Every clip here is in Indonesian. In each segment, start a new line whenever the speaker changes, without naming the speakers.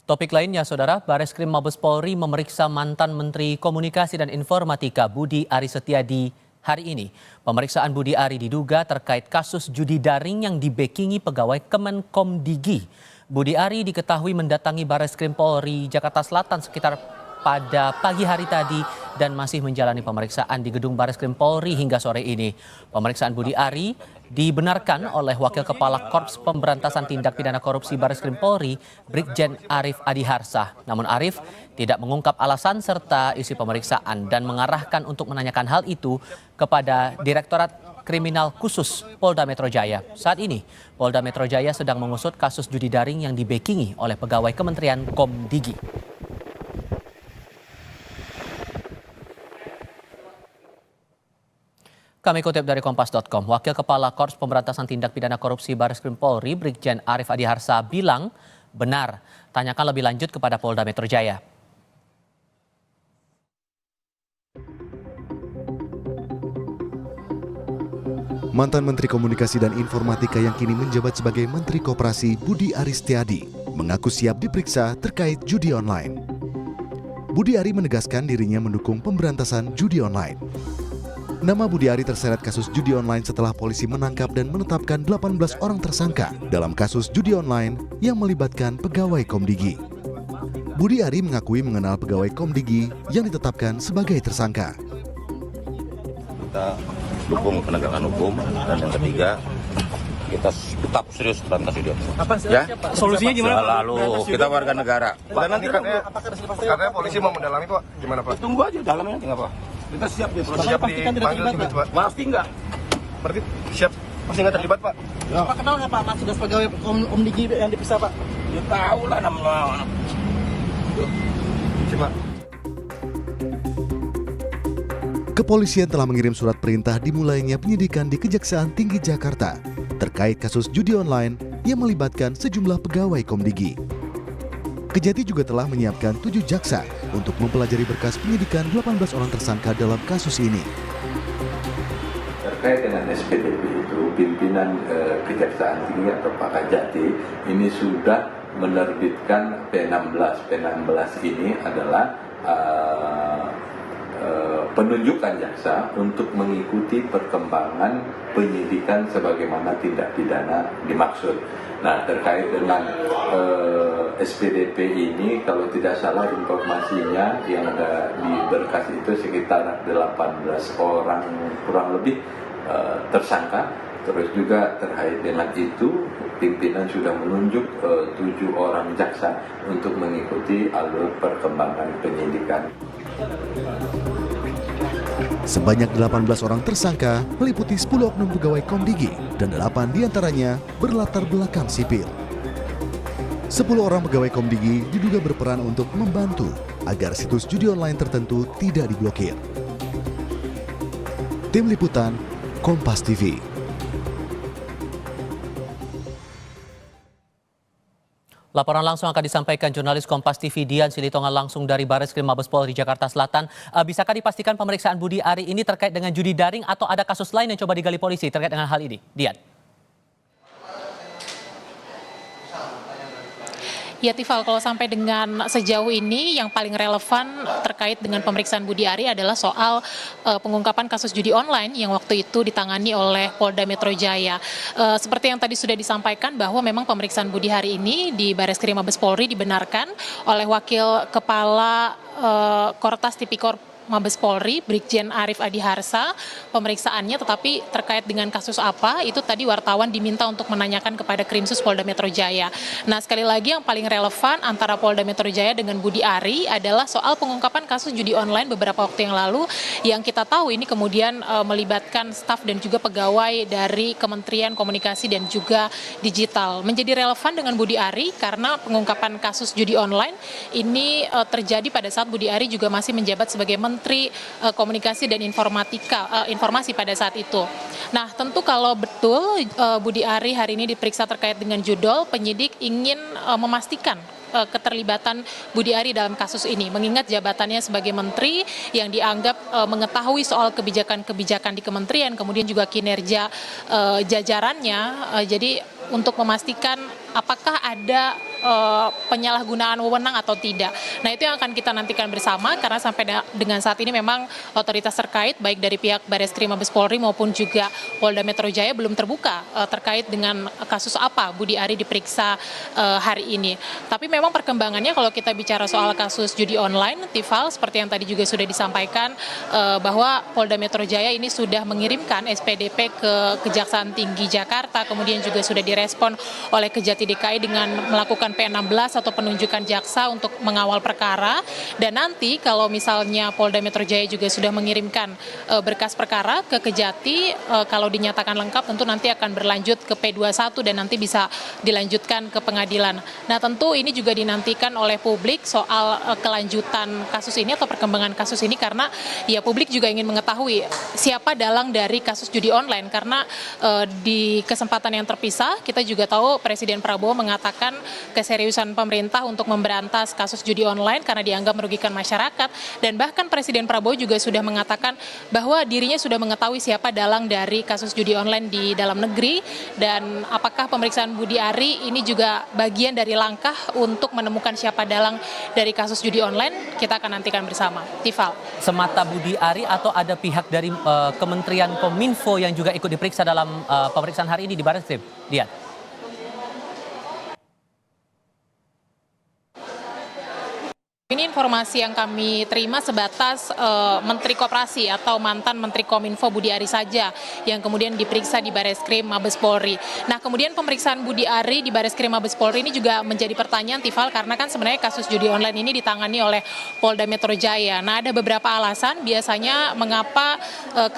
Topik lainnya, Saudara, Bareskrim Mabes Polri memeriksa mantan Menteri Komunikasi dan Informatika Budi Aris Setiadi hari ini. Pemeriksaan Budi Ari diduga terkait kasus judi daring yang dibackingi pegawai Kemenkomdigi. Budi Ari diketahui mendatangi Bareskrim Polri Jakarta Selatan sekitar pada pagi hari tadi dan masih menjalani pemeriksaan di gedung Bareskrim Polri hingga sore ini. Pemeriksaan Budi Ari dibenarkan oleh Wakil Kepala Korps Pemberantasan Tindak Pidana Korupsi Bareskrim Polri, Brigjen Arif Adiharsa. Namun Arif tidak mengungkap alasan serta isi pemeriksaan dan mengarahkan untuk menanyakan hal itu kepada Direktorat Kriminal Khusus Polda Metro Jaya. Saat ini, Polda Metro Jaya sedang mengusut kasus judi daring yang dibackingi oleh pegawai Kementerian Komdigi. Kami kutip dari Kompas.com, Wakil Kepala Korps Pemberantasan Tindak Pidana Korupsi Bareskrim Polri, Brigjen Arif Adiharsa bilang, benar, tanyakan lebih lanjut kepada Polda Metro Jaya.
Mantan Menteri Komunikasi dan Informatika yang kini menjabat sebagai Menteri Koperasi Budi Aris Setiadi mengaku siap diperiksa terkait judi online. Budi Ari menegaskan dirinya mendukung pemberantasan judi online. Nama Budi Ari terseret kasus judi online setelah polisi menangkap dan menetapkan 18 orang tersangka dalam kasus judi online yang melibatkan pegawai Komdigi. Budi Ari mengakui mengenal pegawai Komdigi yang ditetapkan sebagai tersangka.
Kita dukung penegakan hukum dan yang ketiga kita tetap serius berantas judi online.
Apa
ya?
Solusinya gimana?
Lalu kita warga negara.
Dan nanti katanya polisi mau mendalami Pak, gimana Pak?
Tunggu aja dalamnya nanti nggak apa. Kita siap ya.
Siap dipanggil juga Pak.
Pasti enggak.
Berarti siap pasti nggak terlibat Pak?
Ya.
Pak kenal nggak Pak masih ada pegawai Komdigi yang dipisah Pak?
Ya tahu lah namanya.
Coba.
Kepolisian telah mengirim surat perintah dimulainya penyidikan di Kejaksaan Tinggi Jakarta terkait kasus judi online yang melibatkan sejumlah pegawai Komdigi. Kejati juga telah menyiapkan 7 jaksa untuk mempelajari berkas penyidikan 18 orang tersangka dalam kasus ini.
Terkait dengan SPDP itu, pimpinan Kejaksaan Tinggi atau Pak Kajati ini sudah menerbitkan P16. P16 ini adalah penunjukan jaksa untuk mengikuti perkembangan penyidikan sebagaimana tindak pidana dimaksud. Nah, terkait dengan SPDP ini, kalau tidak salah informasinya yang ada di berkas itu sekitar 18 orang kurang lebih tersangka. Terus juga terkait dengan itu, pimpinan sudah menunjuk 7 orang jaksa untuk mengikuti alur perkembangan penyidikan.
Sebanyak 18 orang tersangka meliputi 10 oknum pegawai Komdigi dan 8 diantaranya berlatar belakang sipil. 10 orang pegawai Komdigi diduga berperan untuk membantu agar situs judi online tertentu tidak diblokir. Tim Liputan, Kompas TV.
Laporan langsung akan disampaikan jurnalis Kompas TV Dian Silitonga langsung dari Bareskrim Mabes Polri Jakarta Selatan. Bisakah dipastikan pemeriksaan Budi Ari ini terkait dengan judi daring atau ada kasus lain yang coba digali polisi terkait dengan hal ini? Dian.
Ya Tifal, kalau sampai dengan sejauh ini yang paling relevan terkait dengan pemeriksaan Budi Ari adalah soal pengungkapan kasus judi online yang waktu itu ditangani oleh Polda Metro Jaya. Seperti yang tadi sudah disampaikan bahwa memang pemeriksaan Budi Ari ini di Bareskrim Mabes Polri dibenarkan oleh Wakil Kepala Kortas Tipikor Mabes Polri, Brigjen Arif Adiharsa, pemeriksaannya, tetapi terkait dengan kasus apa, itu tadi wartawan diminta untuk menanyakan kepada Krimsus Polda Metro Jaya. Nah, sekali lagi yang paling relevan antara Polda Metro Jaya dengan Budi Ari adalah soal pengungkapan kasus judi online beberapa waktu yang lalu, yang kita tahu ini kemudian melibatkan staf dan juga pegawai dari Kementerian Komunikasi dan juga Digital. Menjadi relevan dengan Budi Ari karena pengungkapan kasus judi online ini terjadi pada saat Budi Ari juga masih menjabat sebagai Menteri Komunikasi dan Informasi pada saat itu. Nah, tentu kalau betul Budi Ari hari ini diperiksa terkait dengan judol, penyidik ingin memastikan keterlibatan Budi Ari dalam kasus ini, mengingat jabatannya sebagai menteri yang dianggap mengetahui soal kebijakan-kebijakan di kementerian, kemudian juga kinerja jajarannya. Jadi untuk memastikan apakah ada penyalahgunaan wewenang atau tidak. Nah, itu yang akan kita nantikan bersama karena sampai dengan saat ini memang otoritas terkait baik dari pihak Bareskrim Mabes Polri maupun juga Polda Metro Jaya belum terbuka terkait dengan kasus apa Budi Ari diperiksa hari ini. Tapi memang perkembangannya kalau kita bicara soal kasus judi online, Tifal, seperti yang tadi juga sudah disampaikan bahwa Polda Metro Jaya ini sudah mengirimkan SPDP ke Kejaksaan Tinggi Jakarta, kemudian juga sudah direspon oleh Kejati DKI dengan melakukan P16 atau penunjukan jaksa untuk mengawal perkara. Dan nanti kalau misalnya Polda Metro Jaya juga sudah mengirimkan berkas perkara ke Kejati, kalau dinyatakan lengkap tentu nanti akan berlanjut ke P21 dan nanti bisa dilanjutkan ke pengadilan. Nah, tentu ini juga dinantikan oleh publik soal kelanjutan kasus ini atau perkembangan kasus ini karena ya publik juga ingin mengetahui siapa dalang dari kasus judi online karena di kesempatan yang terpisah kita juga tahu Presiden Prabowo mengatakan keseriusan pemerintah untuk memberantas kasus judi online karena dianggap merugikan masyarakat dan bahkan Presiden Prabowo juga sudah mengatakan bahwa dirinya sudah mengetahui siapa dalang dari kasus judi online di dalam negeri dan apakah pemeriksaan Budi Ari ini juga bagian dari langkah untuk menemukan siapa dalang dari kasus judi online, kita akan nantikan bersama. Tifal.
Semata Budi Ari atau ada pihak dari Kementerian Kominfo yang juga ikut diperiksa dalam pemeriksaan hari ini di Bareskrim? Dian.
Ini informasi yang kami terima sebatas Menteri Koperasi atau mantan Menteri Kominfo Budi Ari saja yang kemudian diperiksa di Bareskrim Mabes Polri. Nah, kemudian pemeriksaan Budi Ari di Bareskrim Mabes Polri ini juga menjadi pertanyaan Tifal karena kan sebenarnya kasus judi online ini ditangani oleh Polda Metro Jaya. Nah, ada beberapa alasan biasanya mengapa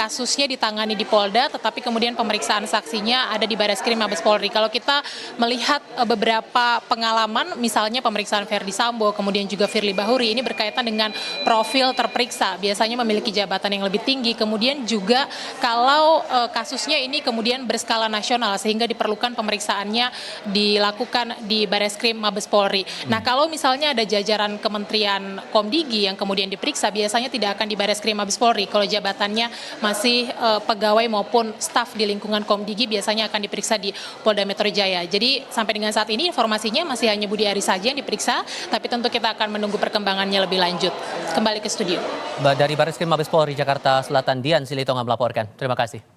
kasusnya ditangani di Polda tetapi kemudian pemeriksaan saksinya ada di Bareskrim Mabes Polri. Kalau kita melihat beberapa pengalaman misalnya pemeriksaan Verdi Sambo kemudian juga Firly Bahuri ini berkaitan dengan profil terperiksa, biasanya memiliki jabatan yang lebih tinggi, kemudian juga kalau kasusnya ini kemudian berskala nasional sehingga diperlukan pemeriksaannya dilakukan di Bareskrim Mabes Polri. Nah, kalau misalnya ada jajaran Kementerian Komdigi yang kemudian diperiksa, biasanya tidak akan di Bareskrim Mabes Polri. Kalau jabatannya masih pegawai maupun staf di lingkungan Komdigi biasanya akan diperiksa di Polda Metro Jaya. Jadi sampai dengan saat ini informasinya masih hanya Budi Ari saja yang diperiksa, tapi tentu kita akan menunggu perkembangannya lebih lanjut. Kembali ke studio.
Dari Bareskrim Mabes Polri Jakarta Selatan, Dian Silitonga melaporkan. Terima kasih.